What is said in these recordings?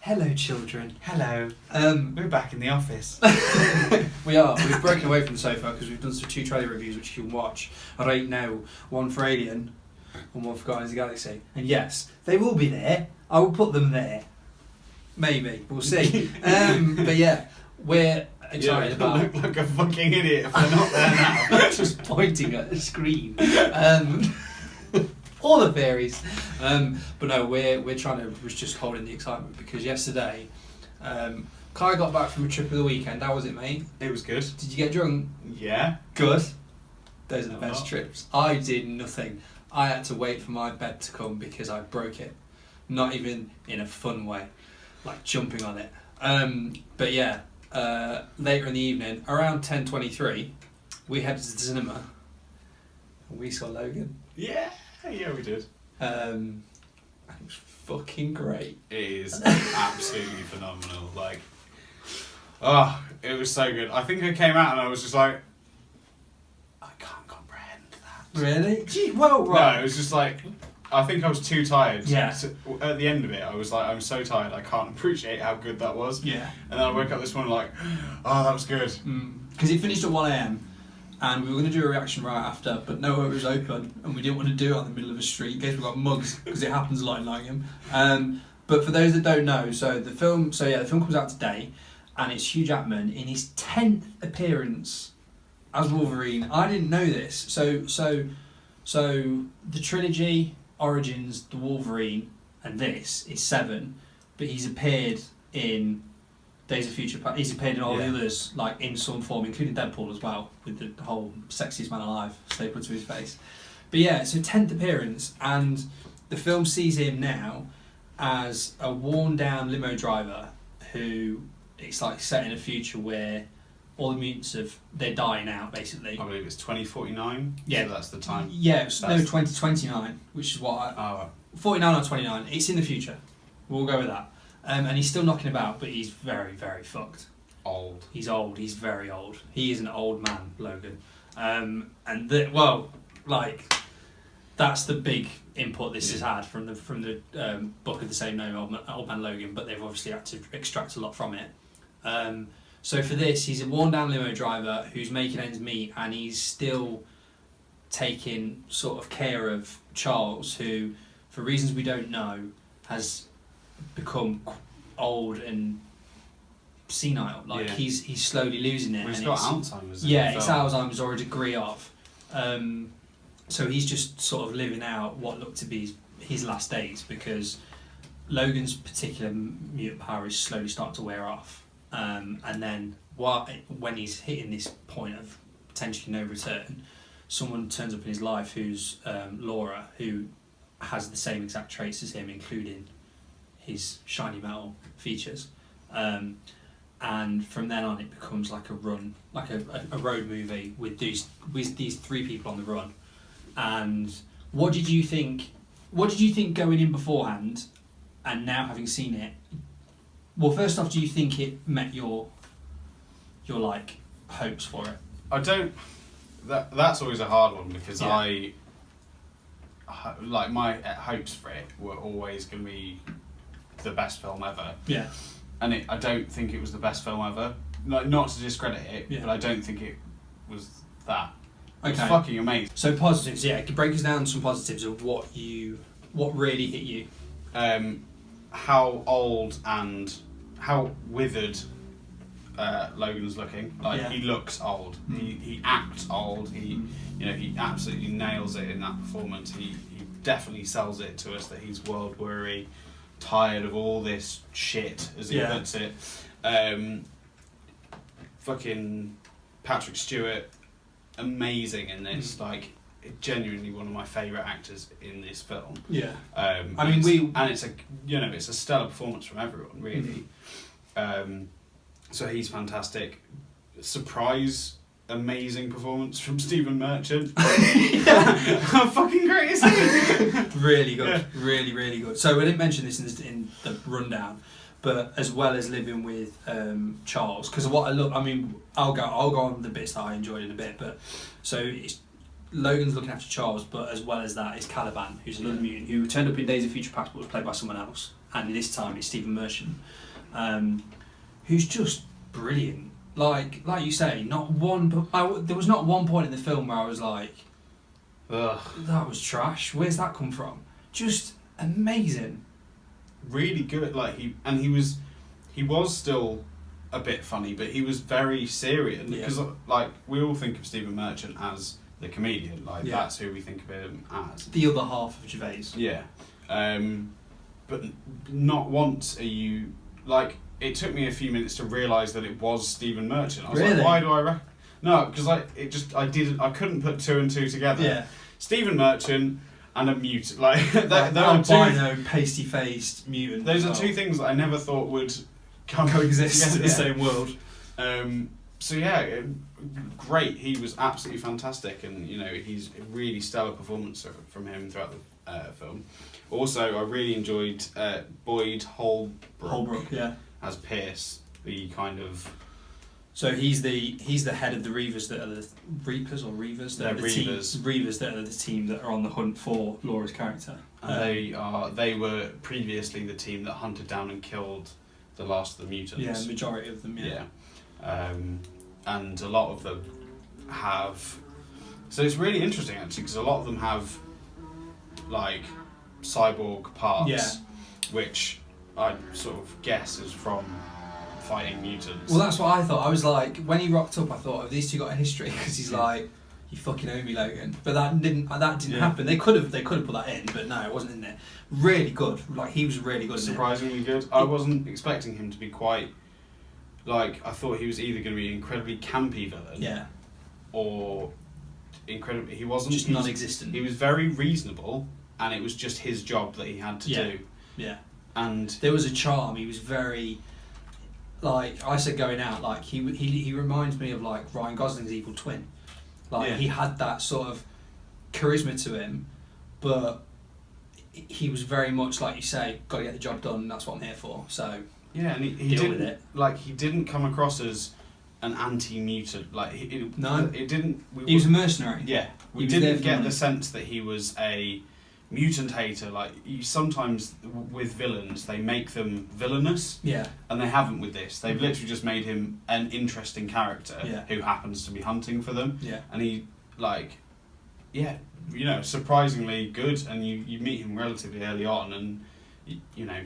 Hello, children. Hello. We're back in the office. We are. We've broken away from the sofa because we've done some 2 trailer reviews which you can watch right now. One for Alien and one for Guardians of the Galaxy. And yes, they will be there. I will put them there. Maybe. We'll see. But yeah, we're excited about... I look like a fucking idiot if they're not there now. Just pointing at the screen. All the theories. But no, we're trying to... We're just holding the excitement because yesterday... Kai got back from a trip of the weekend. How was it, mate? It was good. Did you get drunk? Yeah. Good. Those are the best trips. I did nothing. I had to wait for my bed to come because I broke it. Not even in a fun way, like jumping on it. But yeah, later in the evening, around 10:23, we headed to the cinema. We saw Logan. Yeah, we did. It was fucking great. It is absolutely phenomenal. Like, it was so good. I think I came out and I was just like, I can't comprehend that. Really? Gee, well, right. No, it was just like, I think I was too tired. Yeah. So, at the end of it, I was like, I'm so tired, I can't appreciate how good that was. Yeah. And then I woke up this morning like, oh, that was good. Because it finished at 1 a.m. and we were going to do a reaction right after, but nowhere was open, and we didn't want to do it on the middle of a street in case we got mugs, because it happens a lot in Nottingham. But for those that don't know, the film comes out today, and it's Hugh Jackman in his 10th appearance as Wolverine. I didn't know this. So the trilogy, Origins, the Wolverine, and this is 7, but he's appeared in Days of Future Past. He's appeared in all the others, like in some form, including Deadpool as well, with the whole sexiest man alive stapled to his face. But yeah, so 10th appearance, and the film sees him now as a worn down limo driver who, it's like set in a future where all the mutants they're dying out basically. I believe it's 2049. Yeah, so that's the time. Yeah, 2029, which is what 49 or 29. It's in the future. We'll go with that. And he's still knocking about, but he's very, very fucked. Old. He's old. He's very old. He is an old man, Logan. That's the big input this has had from the book of the same name, Old Man Logan. But they've obviously had to extract a lot from it. So for this, he's a worn-down limo driver who's making ends meet, and he's still taking sort of care of Charles, who, for reasons we don't know, has become old and senile. He's slowly losing it. Well, he's got Alzheimer's. Yeah, it's Alzheimer's or a degree of. So he's just sort of living out what looked to be his last days, because Logan's particular mutant power is slowly starting to wear off. And then when he's hitting this point of potentially no return, someone turns up in his life who's Laura, who has the same exact traits as him, including his shiny metal features. And from then on it becomes like a run, like a road movie with these 3 people on the run. And what did you think going in beforehand, and now having seen it? Well, first off, do you think it met your like hopes for it? I don't. That's always a hard one, because my hopes for it were always going to be the best film ever. Yeah. And I don't think it was the best film ever. Not to discredit it, but I don't think it was that. It was fucking amazing. So positives, break us down some positives of what really hit you. How old and how withered Logan's looking. He looks old. He acts old. He absolutely nails it in that performance. He definitely sells it to us that he's world weary, tired of all this shit, as he puts it. Fucking Patrick Stewart, amazing in this. Genuinely one of my favourite actors in this film. Yeah. It's a stellar performance from everyone, really. So he's fantastic. Surprise, amazing performance from Stephen Merchant. How fucking great is he? Really good. Yeah. Really, really good. So we didn't mention this in the rundown, but as well as living with Charles, because what I love, I'll go on the bits that I enjoyed in a bit, but so it's Logan's looking after Charles, but as well as that is Caliban, who's another mutant who turned up in Days of Future Past but was played by someone else. and this time it's Stephen Merchant, who's just brilliant. Like you say, there was not one point in the film where I was like, ugh, that was trash. Where's that come from? Just amazing. Really good. Like he was still a bit funny, but he was very serious because like we all think of Stephen Merchant as the comedian. Like that's who we think of him as. The other half of Gervais. Yeah. But not once are you like. It took me a few minutes to realise that it was Stephen Merchant. I was like, why do I no, because like I couldn't put two and two together. Yeah. Stephen Merchant and a mutant. Like albino, pasty-faced mutant. Those are two things that I never thought would coexist in the same world. So yeah, great. He was absolutely fantastic, and he's a really stellar performance from him throughout the film. Also, I really enjoyed Boyd Holbrook as Pierce, the kind of. So he's the head of the Reavers that are the Reapers or Reavers. That are the Reavers that are the team that are on the hunt for Laura's character. And they were previously the team that hunted down and killed the last of the mutants. Yeah, majority of them. Yeah. And a lot of them have. So it's really interesting actually because a lot of them have like cyborg parts, which I sort of guess is from fighting mutants. Well, that's what I thought. I was like, when he rocked up, I thought, have these two got a history? Because he's like, you fucking owe me, Logan. But that didn't happen. They could have put that in, but no, it wasn't in there. Really good. Like he was really good. Surprisingly good. I wasn't expecting him to be quite. Like I thought he was either going to be an incredibly campy villain, or incredibly. He wasn't. Just non-existent. He was very reasonable, and it was just his job that he had to do. Yeah. And there was a charm. He was very. Like I said, going out, like he reminds me of like Ryan Gosling's evil twin. Like he had that sort of charisma to him, but he was very much like you say, got to get the job done. And that's what I'm here for. So and he deal didn't with it. Like he didn't come across as an anti-mutant. Like it didn't. He was a mercenary. Yeah, we didn't get the sense that he was a mutant hater. Like sometimes with villains they make them villainous, and they haven't with this. They've literally just made him an interesting character who happens to be hunting for them, and he surprisingly good, and you meet him relatively early on, and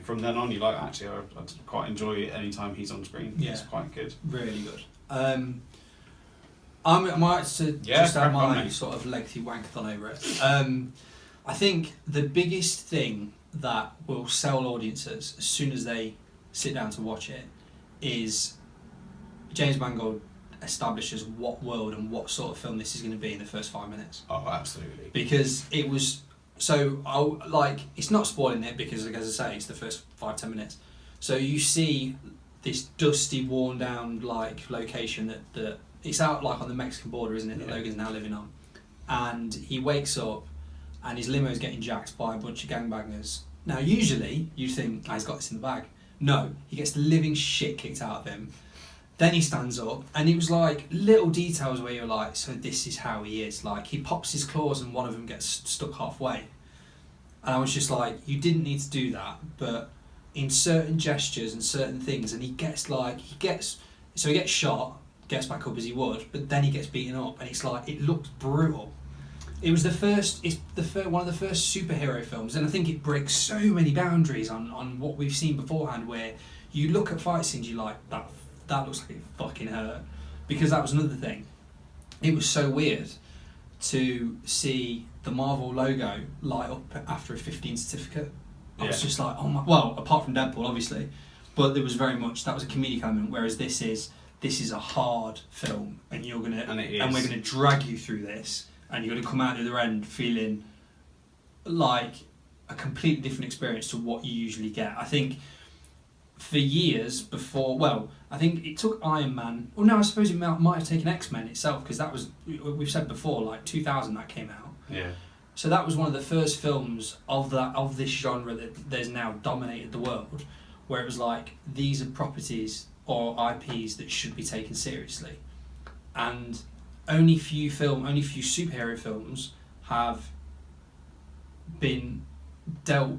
from then on you're like, actually I quite enjoy it anytime he's on screen. It's quite good, really good. I might to just have my sort of lengthy wankathon over it. I think the biggest thing that will sell audiences as soon as they sit down to watch it is James Mangold establishes what world and what sort of film this is going to be in the first 5 minutes. Oh, absolutely. Because it was it's not spoiling it because, like, as I say, it's the first 5-10 minutes. So you see this dusty, worn down location that it's out on the Mexican border, isn't it? That Logan's now living on, and he wakes up. And his limo's getting jacked by a bunch of gangbangers. Now, usually, you'd think, he's got this in the bag. No, he gets the living shit kicked out of him. Then he stands up, and it was little details where you're like, so this is how he is. He pops his claws and one of them gets stuck halfway. And I was just like, you didn't need to do that, but in certain gestures and certain things, and he gets shot, gets back up as he would, but then he gets beaten up, and it's it looked brutal. It was one of the first superhero films, and I think it breaks so many boundaries on what we've seen beforehand, where you look at fight scenes, you're like, that looks like it fucking hurt. Because that was another thing. It was so weird to see the Marvel logo light up after a 15 certificate. I was just like, oh my... Well, apart from Deadpool, obviously. But there was very much... That was a comedic element, whereas this is a hard film, and we're going to drag you through this. And you're going to come out the other end feeling like a completely different experience to what you usually get. I think for years before, I think it took Iron Man, or no, I suppose it might have taken X-Men itself, because that was, we've said before, 2000 that came out. Yeah. So that was one of the first films of this genre that there's now dominated the world, where it was these are properties or IPs that should be taken seriously. And only few superhero films have been dealt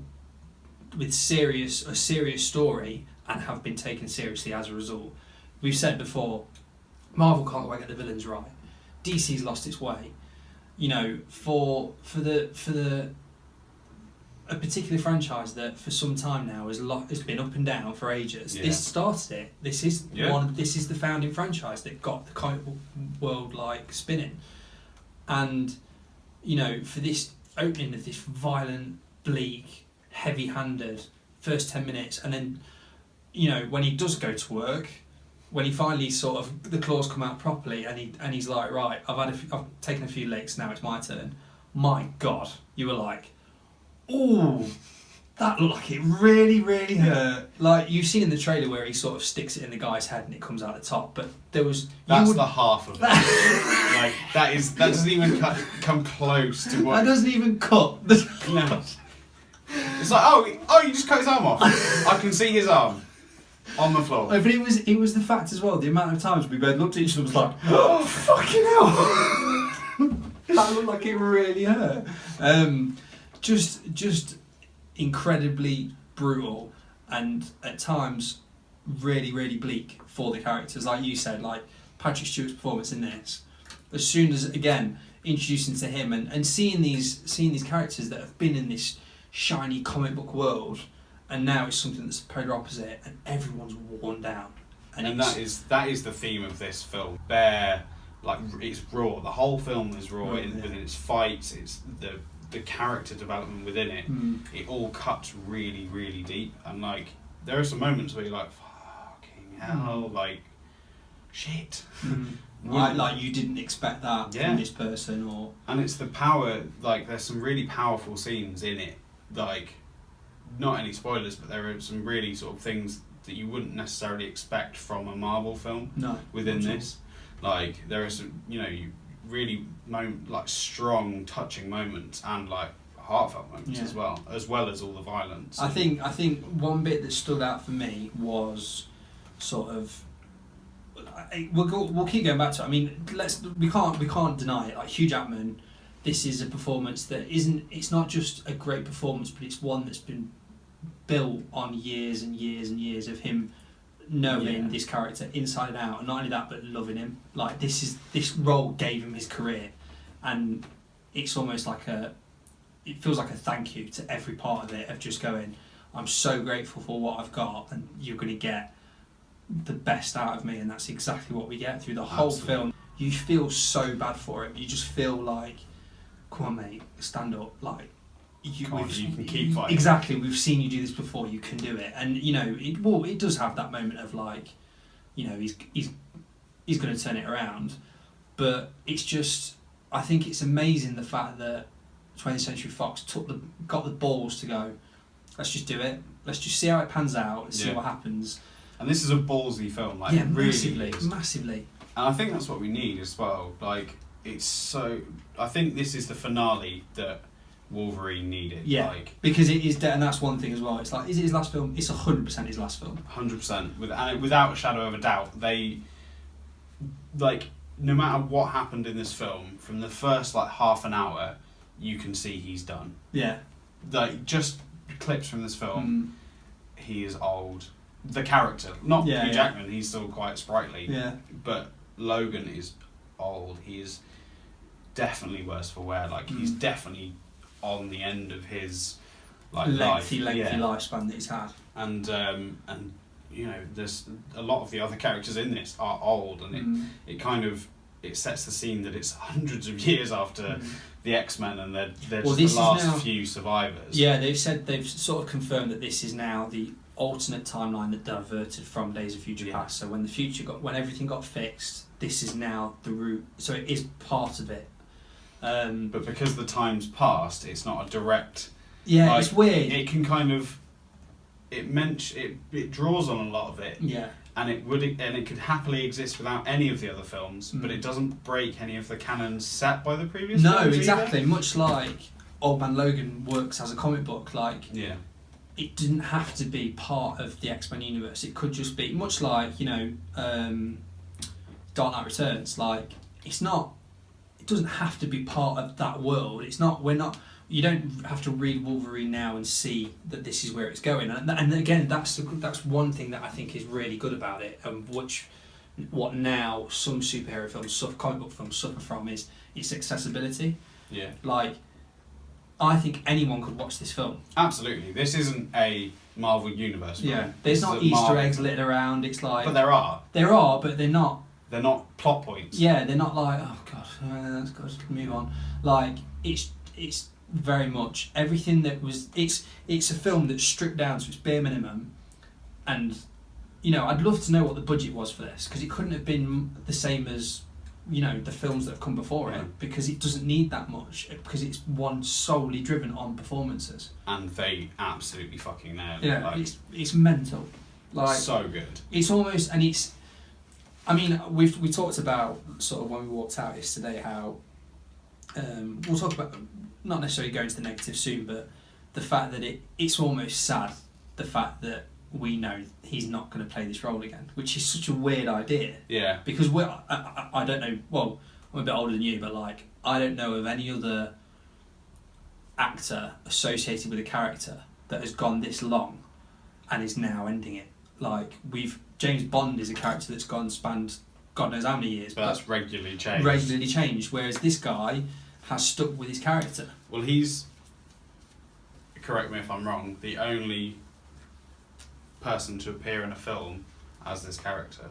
a serious story and have been taken seriously as a result. We've said before, Marvel can't quite get the villains right. DC's lost its way. You know, for a particular franchise that for some time now has been up and down for ages. Yeah. This started it. This is This is the founding franchise that got the comic book world like spinning. And you know, for this opening of this violent, bleak, heavy-handed first 10 minutes, and then you know when he does go to work, when he finally sort of the claws come out properly, and he's like, right, I've taken a few licks, now it's my turn. My God, you were like, ooh, that looked like it really, really hurt. Like you've seen in the trailer where he sort of sticks it in the guy's head and it comes out the top, but that's the half of it. Like that doesn't even come close to what. That doesn't even cut. No. It's like oh, you just cut his arm off. I can see his arm on the floor. No, but it was the fact as well. The amount of times we both looked at each other and was like, oh fucking hell. That looked like it really hurt. Just incredibly brutal and at times really, really bleak for the characters. Like you said, like Patrick Stewart's performance in this, as soon as again introducing to him and seeing these characters that have been in this shiny comic book world, and now it's something that's the polar opposite, and everyone's worn down. And that is the theme of this film. It's raw. The whole film is raw within its fights. It's the character development within it. It all cuts really, really deep. And like there are some moments where you're like, fucking hell, like shit. Like you didn't expect that from this person, or. And it's the power. Like there's some really powerful scenes in it. Like, not any spoilers, but there are some really sort of things that you wouldn't necessarily expect from a Marvel film. No. Within this. Like there are some, really strong, touching moments and like heartfelt moments as well as all the violence. I think one bit that stood out for me was sort of. We'll keep going back to it. I mean, we can't deny it. Like Hugh Jackman, this is a performance that isn't. It's not just a great performance, but it's one that's been built on years and years and years of him knowing this character inside and out, and not only that, but loving him. Like this role gave him his career, and it's almost like it feels like a thank you to every part of it, of just going, I'm so grateful for what I've got, and you're going to get the best out of me, and that's exactly what we get through the whole film. You feel so bad for him. You just feel like, come on mate, stand up, like you can keep fighting. Exactly, we've seen you do this before, you can do it. And it does have that moment of like, he's going to turn it around, but it's just, I think it's amazing the fact that 20th Century Fox got the balls to go, let's just do it, let's just see how it pans out and see what happens. And this is a ballsy film, like massively. And I think that's what we need as well. Like I think this is the finale that Wolverine needed. Yeah, because it is, and that's one thing as well. It's like, is it his last film? It's 100% his last film. 100%, without a shadow of a doubt. They, like, no matter what happened in this film, from the first like half an hour, you can see he's done. Yeah, like just clips from this film, he is old. The character, not Hugh Jackman, he's still quite sprightly. Yeah, but Logan is old. He is definitely worse for wear. Like he's definitely on the end of his lengthy lifespan that he's had. And there's a lot of the other characters in this are old, and it kind of sets the scene that it's hundreds of years after the X-Men, and they're just the last few survivors. Yeah, they've sort of confirmed that this is now the alternate timeline that diverted from Days of Future Past. So when everything got fixed, this is now the route. So it is part of it. But because the time's passed, it's not a direct. Yeah, it's weird. It can kind of. It draws on a lot of it. Yeah. And it could happily exist without any of the other films, but it doesn't break any of the canons set by the previous films. No, exactly. Either. Much like Old Man Logan works as a comic book, it didn't have to be part of the X-Men universe. It could just be much like Dark Knight Returns. Like it doesn't have to be part of that world. It's not. We're you don't have to read Wolverine now and see that this is where it's going. And again, that's one thing that I think is really good about it, and what now some superhero films, comic book films suffer from is its accessibility. Yeah. Like, I think anyone could watch this film. Absolutely. This isn't a Marvel Universe film. Yeah. There's not Easter eggs littered around. It's like... But there are. There are, but they're not... They're not plot points. Yeah, they're not like, oh God, that's good, move on. Like, it's very much everything that was... It's a film that's stripped down to its bare minimum, and, you know, I'd love to know what the budget was for this, because it couldn't have been the same as, you know, the films that have come before it, because it doesn't need that much, because it's one solely driven on performances. And they absolutely fucking nailed it. Yeah, like, it's mental. Like, so good. It's almost, and it's... I mean, we talked about, sort of when we walked out yesterday, how... we'll talk about, not necessarily going to the negative soon, but the fact that it's almost sad, the fact that we know he's not going to play this role again, which is such a weird idea. Yeah. Because I don't know, well, I'm a bit older than you, but like, I don't know of any other actor associated with a character that has gone this long and is now ending it. Like, James Bond is a character that's spanned God knows how many years. But that's regularly changed. Regularly changed, whereas this guy has stuck with his character. Well, he's, correct me if I'm wrong, the only person to appear in a film as this character.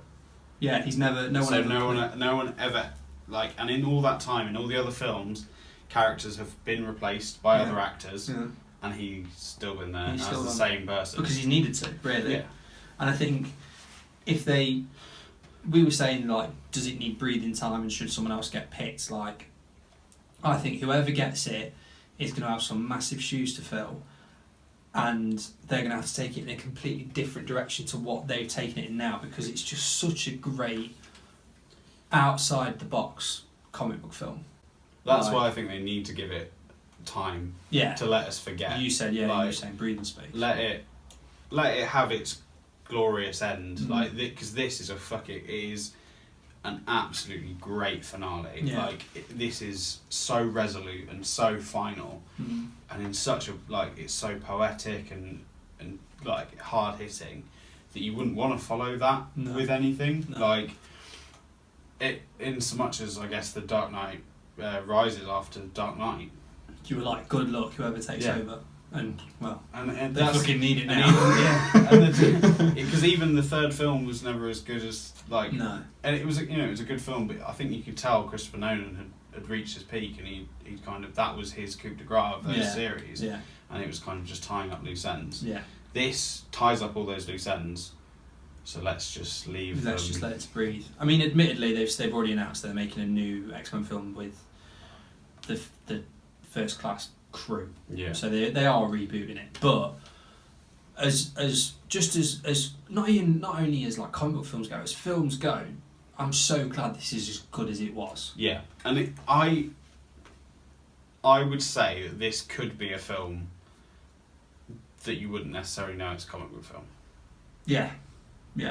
Yeah, he's never... No one ever... Like, and in all that time, in all the other films, characters have been replaced by other actors, and he's still been there as the same person. Because he's needed to, really. Yeah. And I think if they... We were saying, like, does it need breathing time and should someone else get picked? Like, I think whoever gets it is going to have some massive shoes to fill, and they're going to have to take it in a completely different direction to what they've taken it in now, because it's just such a great outside the box comic book film. That's why I think they need to give it time to let us forget. You said, you were saying breathing space. Let it have its glorious end, like, because this is it is an absolutely great finale. Like, this is so resolute and so final, and in such a, like, it's so poetic and like hard hitting that you wouldn't want to follow that with anything. Like, it, in so much as I guess the Dark Knight Rises after Dark Knight, you were like, good luck whoever takes over. And well, and they fucking need it now. Because even the third film was never as good as, like, and it was it was a good film, but I think you could tell Christopher Nolan had reached his peak, and he kind of, that was his coup de grace of those series, and it was kind of just tying up loose ends. This ties up all those loose ends, so let's just leave. Let's just let it breathe. I mean, admittedly, they've already announced they're making a new X-Men film with the First Class crew. So they are rebooting it, but as not only as like comic book films go, as films go, I'm so glad this is as good as it was. And I would say that this could be a film that you wouldn't necessarily know it's a comic book film.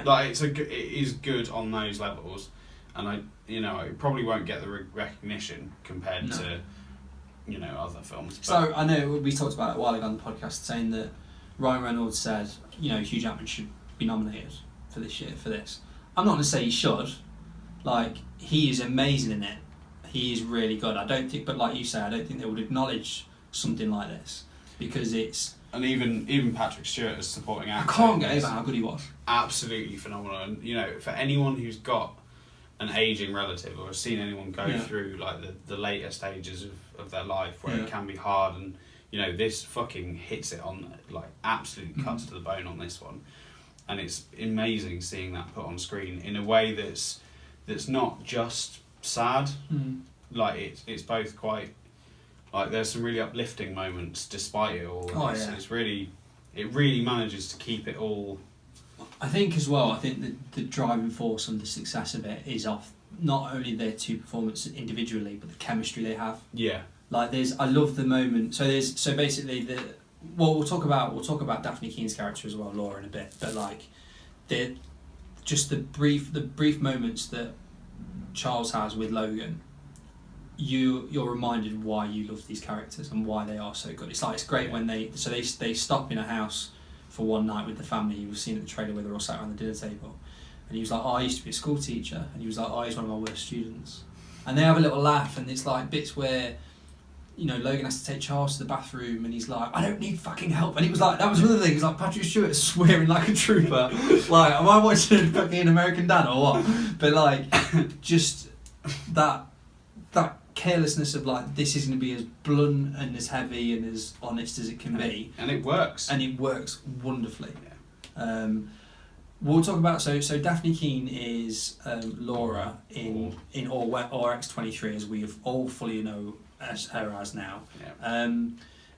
Like, it is good on those levels, and it probably won't get the recognition compared to other films. So I know we talked about it a while ago on the podcast, saying that Ryan Reynolds said, Hugh Jackman should be nominated for this year for this. I'm not going to say he should. Like, he is amazing in it. He is really good. I don't think, but like you say, I don't think they would acknowledge something like this, because it's... And even Patrick Stewart as supporting actor, I can't get over how good he was. Absolutely phenomenal. And for anyone who's got an aging relative or has seen anyone go through, like, the later stages of their life where it can be hard, and this fucking hits it on, like, absolutely cuts to the bone on this one, and it's amazing seeing that put on screen in a way that's not just sad. Like, it's both quite, like, there's some really uplifting moments despite it all. It really manages to keep it all. I think as well, the driving force and the success of it is off not only their two performances individually, but the chemistry they have. Like, I love the moment. So basically we'll talk about Daphne Keene's character as well, Laura, in a bit. But like, the brief moments that Charles has with Logan you're reminded why you love these characters and why they are so good. It's great when they stop in a house for one night with the family. You were seeing at the trailer where they're all sat around the dinner table, and he was like, I used to be a school teacher, and he was like, he's one of my worst students, and they have a little laugh, and it's like bits where, Logan has to take Charles to the bathroom, and he's like, I don't need fucking help, and he was like, that was another thing, he's like, Patrick Stewart swearing like a trooper, like, am I watching fucking American Dad or what? But like, just that carelessness of like, this is going to be as blunt and as heavy and as honest as it can be, and it works, wonderfully. We'll talk about so Daphne Keane is Laura in X-23, as we all fully know as her as now.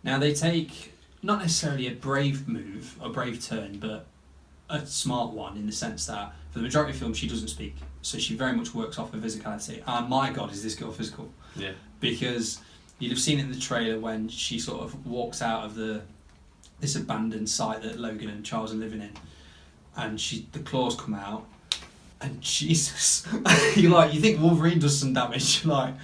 Now they take not necessarily a brave move, a brave turn, but a smart one, in the sense that for the majority of the film she doesn't speak, so she very much works off her physicality. And my God, is this girl physical? Yeah. Because you'd have seen it in the trailer when she sort of walks out of this abandoned site that Logan and Charles are living in, and the claws come out, and Jesus, you think Wolverine does some damage, like,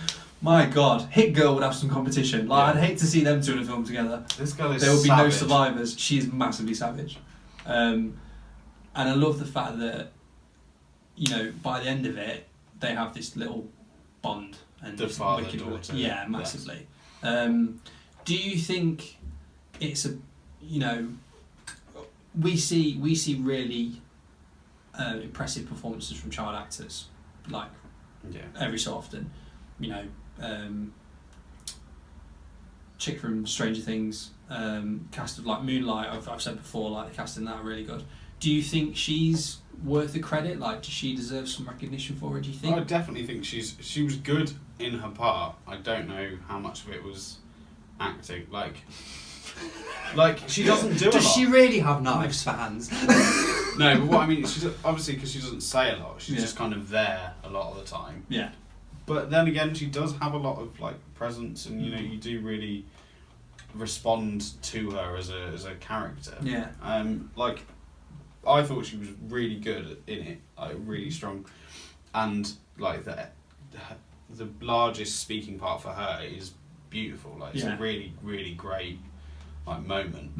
my God, Hit Girl would have some competition. Like, I'd hate to see them two in a film together. This girl is There would be savage. no survivors. She is massively savage. And I love the fact that, by the end of it, they have this little bond. And the father-daughter. Yeah, massively. Do you think it's we see really impressive performances from child actors, like every so often, chick from Stranger Things, cast of like Moonlight, I've said before, like the cast in that are really good. Do you think she's worth the credit? Like, does she deserve some recognition for it, do you think? I definitely think she was good in her part. I don't know how much of it was acting. Like she doesn't do a lot. Does she really have knives for hands? No, but what I mean, she's obviously, because she doesn't say a lot, she's just kind of there a lot of the time. Yeah. But then again, she does have a lot of like presence, and you do really respond to her as a character. Yeah. Like, I thought she was really good in it, like really strong, and like the largest speaking part for her is beautiful. Like, it's a really, really great like moment,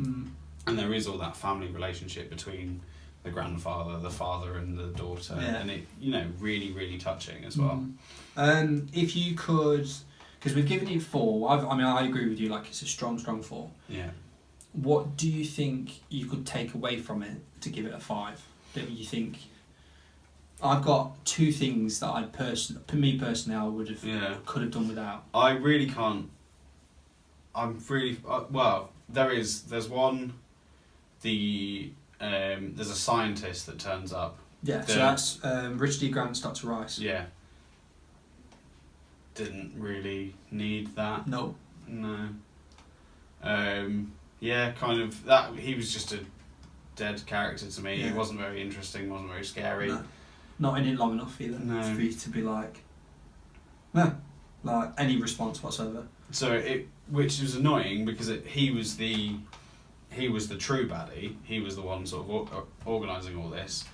and there is all that family relationship between the grandfather, the father, and the daughter, and it really, really touching as well. If you could, because we've given it 4. I agree with you. Like, it's a strong 4. Yeah. What do you think you could take away from it to give it a 5? That you think? I've got 2 things that I personally I would have could have done without. I really can't. I'm really well. There's one. There's a scientist that turns up. Yeah, so that's Richard E. Grant's Dr. Rice. Yeah. Didn't really need that. No. Yeah, kind of that. He was just a dead character to me. Yeah. He wasn't very interesting. Wasn't very scary. No. Not in it long enough either for you to be like, no, like any response whatsoever. So which was annoying, because he was the true baddie. He was the one sort of organising all this,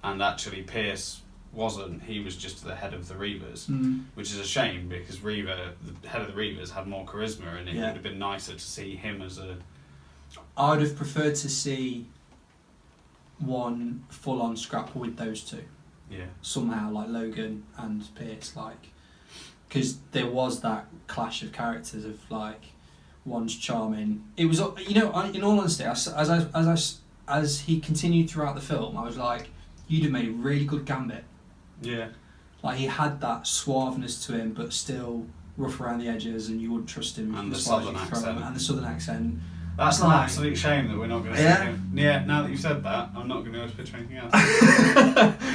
and actually Pierce wasn't. He was just the head of the Reavers, which is a shame, because the head of the Reavers had more charisma, and it would have been nicer to see him as a. I would have preferred to see one full-on scrap with those two. Yeah. Somehow, like Logan and Pierce, like, because there was that clash of characters of like, one's charming. It was, in all honesty, as he continued throughout the film, I was like, you'd have made a really good Gambit. Yeah. Like, he had that suaveness to him, but still rough around the edges, and you wouldn't trust him. And the southern accent. And the southern accent. That's an absolute shame that we're not going to see him. Yeah, now that you've said that, I'm not going to be able to picture anything else.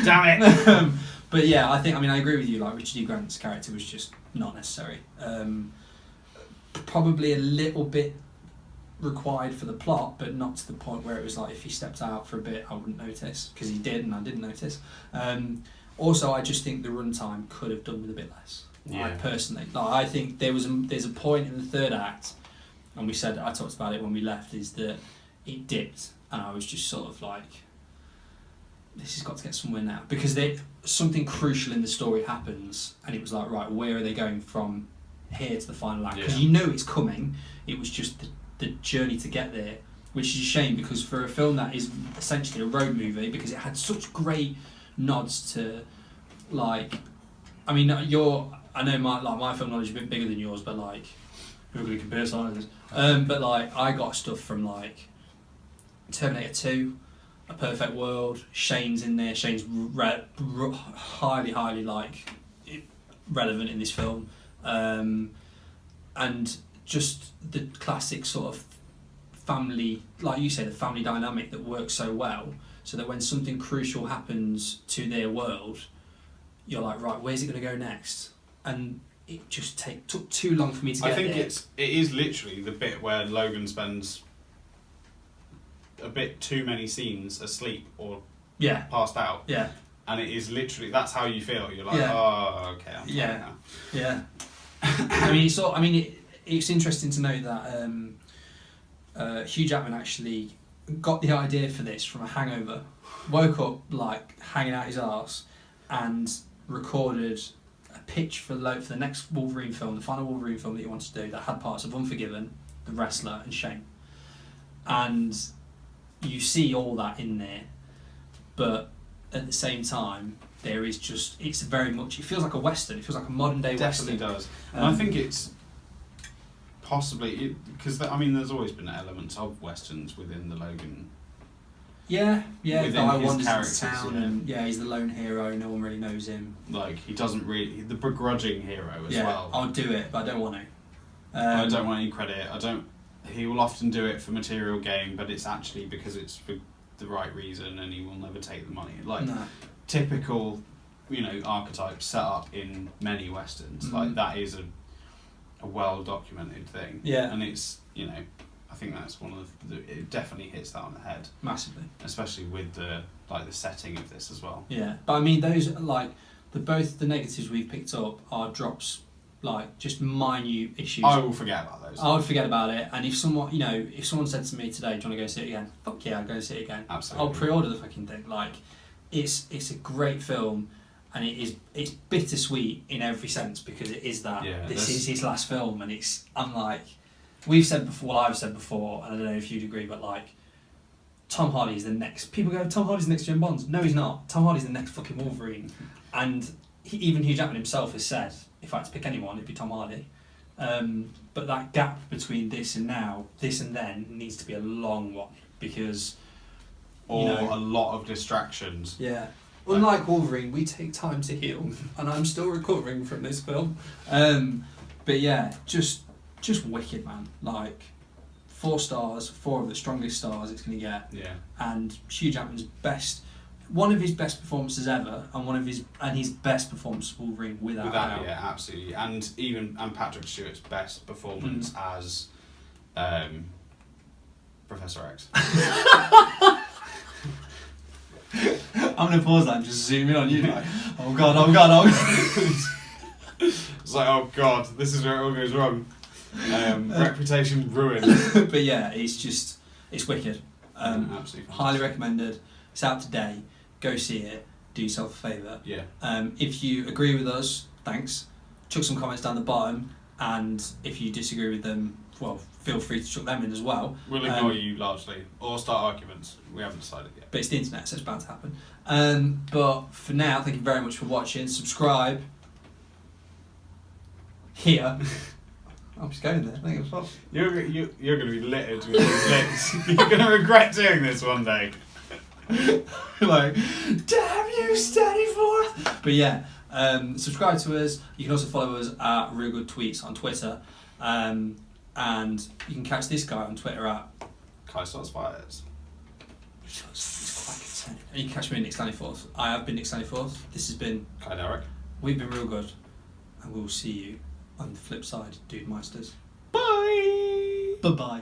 Damn it! But yeah, I agree with you, like, Richard E. Grant's character was just not necessary. Probably a little bit required for the plot, but not to the point where it was like, if he stepped out for a bit, I wouldn't notice, because he did, and I didn't notice. Also, I just think the runtime could have done with a bit less. Yeah. Personally, like, I think there's a point in the third act, and I talked about it when we left, is that it dipped, and I was just sort of like, this has got to get somewhere now, because something crucial in the story happens, and it was like, right, where are they going from here to the final act, Yeah. because you know it's coming. It was just the journey to get there, which is a shame, because for a film that is essentially a road movie, because it had such great nods to, like, I mean, I know my film knowledge is a bit bigger than yours, but like, we're going to compare sizes. But like, I got stuff from like Terminator 2, A Perfect World. Shane's in there. Shane's highly like relevant in this film, and just the classic sort of family, like you say, the family dynamic that works so well, so that when something crucial happens to their world, you're like, right, where's it going to go next? And it just took too long for me to get there. I think it is literally the bit where Logan spends a bit too many scenes asleep or passed out. Yeah. And it is literally, that's how you feel. You're like, Yeah. oh, okay, I'm fine now. Yeah. It's interesting to know that Hugh Jackman actually got the idea for this from a hangover. Woke up like hanging out his arse and recorded a pitch for the next Wolverine film, the final Wolverine film that he wanted to do, that had parts of Unforgiven, The Wrestler, and Shane. And you see all that in there, but at the same time, there is just, it's very much, it feels like a Western, it feels like a modern day Western. It definitely does. And I think it's possibly, because there's always been elements of Westerns within the Logan. Yeah, within Guy his wanders into characters, town, and he's the lone hero, no one really knows him. Like, he doesn't really, the begrudging hero as well. I'll do it, but I don't want to. I don't want any credit. He will often do it for material gain, but it's actually because it's for the right reason, and he will never take the money. Like, typical, archetype set up in many Westerns. Mm-hmm. Like, that is a well documented thing. Yeah. And it's, I think that's one of it definitely hits that on the head. Massively. Especially with the setting of this as well. Yeah. But I mean, those, like, both the negatives we've picked up are drops, like, just minute issues. I will forget about those. I would forget about it, and if someone said to me today, do you want to go see it again? Fuck yeah, I'll go see it again. Absolutely. I'll pre-order the fucking thing. Like, it's a great film, and it's bittersweet in every sense, because it is that. Yeah, this is his last film, and I'm like, I've said before, and I don't know if you'd agree, but like, Tom Hardy is the next. People go, Tom Hardy's the next James Bond. No, he's not. Tom Hardy's the next fucking Wolverine. And even Hugh Jackman himself has said, if I had to pick anyone, it'd be Tom Hardy. But that gap between this and then needs to be a long one, because a lot of distractions. Yeah. Unlike Wolverine, we take time to heal, and I'm still recovering from this film. But yeah, just wicked, man. Like, 4 stars, 4 of the strongest stars it's going to get. Yeah. And Hugh Jackman's one of his best performances ever, and his best performance of Wolverine without doubt. Yeah, absolutely. And Patrick Stewart's best performance as Professor X. I'm going to pause that and just zoom in on you. Like, oh god. It's like, oh god, this is where it all goes wrong. Reputation ruined. But yeah, it's wicked. Absolutely. Highly recommended. It's out today. Go see it. Do yourself a favour. Yeah. If you agree with us, thanks. Chuck some comments down the bottom, and if you disagree with them, well, feel free to chuck them in as well. We'll ignore you largely, or start arguments. We haven't decided yet. But it's the internet, so it's bound to happen. But for now, thank you very much for watching. Subscribe here. I'm just going there. I think it's fun. You're going to be littered with these links. You're going to regret doing this one day. Like, damn you, Steady Forth! But yeah, subscribe to us. You can also follow us at Reelgood Tweets on Twitter. And you can catch this guy on Twitter at Kai Starts Fires. And you can catch me at Nick Stanley Forth. I have been Nick Stanley Forth. This has been Kai Derek. We've been Reelgood, and we'll see you on the flip side, Dude Meisters. Bye! Bye-bye.